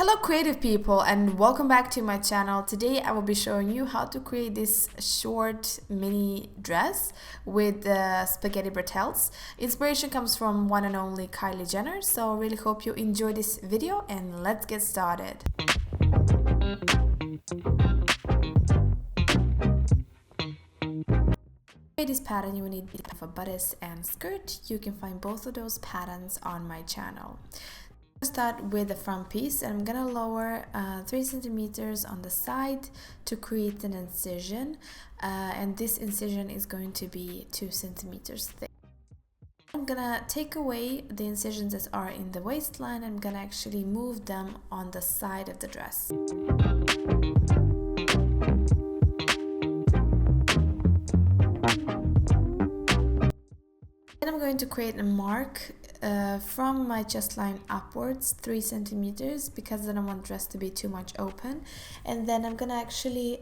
Hello creative people, and welcome back to my channel. Today I will be showing you how to create this short mini dress with spaghetti bristles. Inspiration comes from one and only Kylie Jenner, so I really hope you enjoy this video, and let's get started. For this pattern you will need a bodice and skirt. You can find both of those patterns on my channel. Start with the front piece, and I'm gonna lower 3 centimeters on the side to create an incision, and this incision is going to be 2 centimeters thick. I'm gonna take away the incisions that are in the waistline. I'm gonna actually move them on the side of the dress. Then I'm going to create a mark from my chest line upwards 3 centimeters, because I don't want the dress to be too much open. And then I'm gonna actually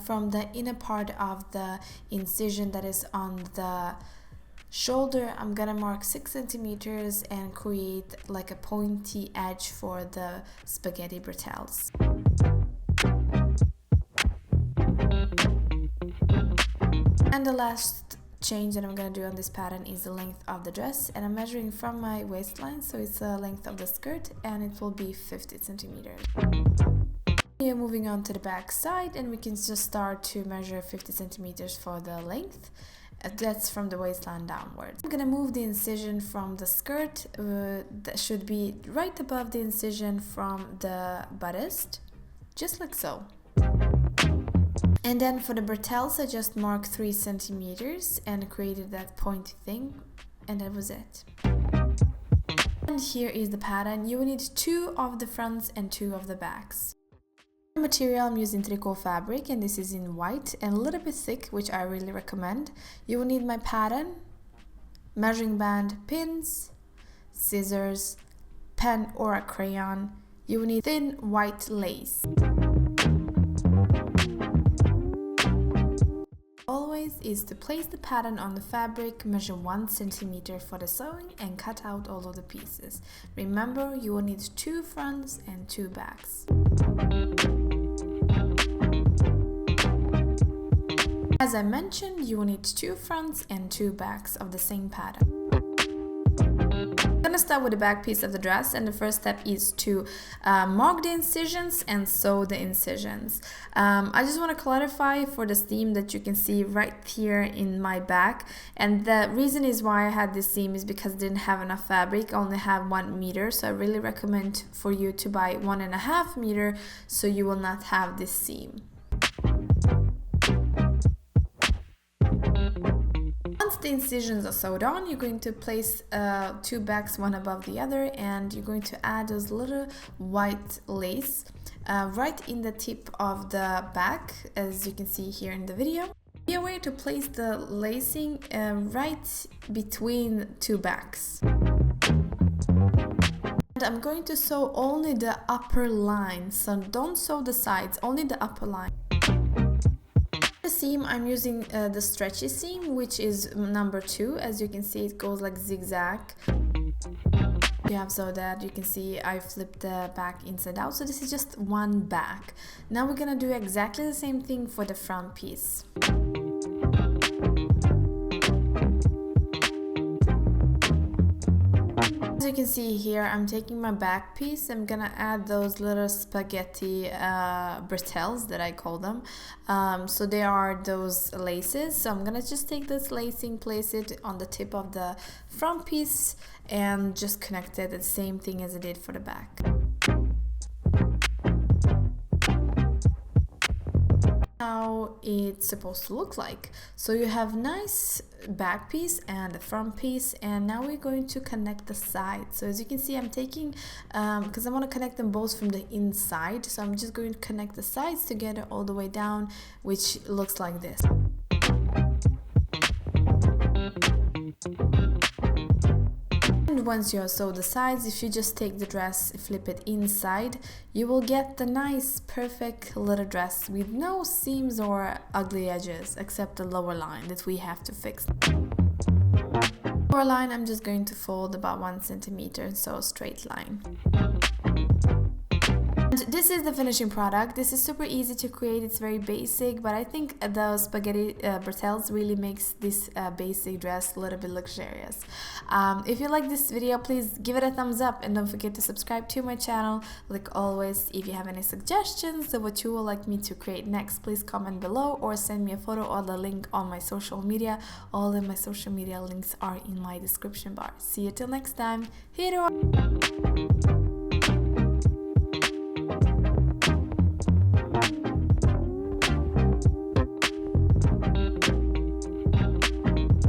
from the inner part of the incision that is on the shoulder, I'm gonna mark 6 centimeters and create like a pointy edge for the spaghetti bristles. And the last change that I'm going to do on this pattern is the length of the dress, and I'm measuring from my waistline, so it's the length of the skirt, and it will be 50 centimeters. We are moving on to the back side, and we can just start to measure 50 centimeters for the length. That's from the waistline downwards. I'm going to move the incision from the skirt, that should be right above the incision from the bodice, just like so. And then for the bristles, I just marked 3 centimeters and created that pointy thing, and that was it. And here is the pattern. You will need 2 of the fronts and 2 of the backs. The material I'm using trico fabric, and this is in white and a little bit thick, which I really recommend. You will need my pattern, measuring band, pins, scissors, pen or a crayon. You will need thin white lace. Always is to place the pattern on the fabric, measure 1 centimeter for the sewing, and cut out all of the pieces. Remember, you will need 2 fronts and 2 backs. As I mentioned, you will need 2 fronts and 2 backs of the same pattern. I'm gonna start with the back piece of the dress, and the first step is to mark the incisions and sew the incisions. I just want to clarify for the seam that you can see right here in my back, and the reason is why I had this seam is because I didn't have enough fabric. I only have 1 meter, so I really recommend for you to buy 1.5 meter so you will not have this seam. Once the incisions are sewed on, you're going to place 2 backs one above the other, and you're going to add those little white lace right in the tip of the back, as you can see here in the video. Be aware to place the lacing right between 2 backs. And I'm going to sew only the upper line, so don't sew the sides, only the upper line. The seam, I'm using the stretchy seam, which is number 2. As you can see, it goes like zigzag. You have so that you can see I flipped the back inside out, so this is just 1 back. Now we're gonna do exactly the same thing for the front piece. As you can see here, I'm taking my back piece. I'm gonna add those little spaghetti bristles that I call them. So they are those laces. So I'm gonna just take this lacing, place it on the tip of the front piece, and just connect it. The same thing as I did for the back. How it's supposed to look like. So you have nice back piece and the front piece, and now we're going to connect the sides. So as you can see, I'm taking because I want to connect them both from the inside, so I'm just going to connect the sides together all the way down, which looks like this. Once you have sewed the sides, if you just take the dress, flip it inside, you will get the nice perfect little dress with no seams or ugly edges, except the lower line that we have to fix. Lower line, I'm just going to fold about 1 centimeter, so straight line. This is the finishing product. This is super easy to create. It's very basic, but I think the spaghetti bristles really makes this basic dress a little bit luxurious. If you like this video, please give it a thumbs up and don't forget to subscribe to my channel. Like always, if you have any suggestions of what you would like me to create next, please comment below or send me a photo or the link on my social media. All of my social media links are in my description bar. See you till next time. Hej då!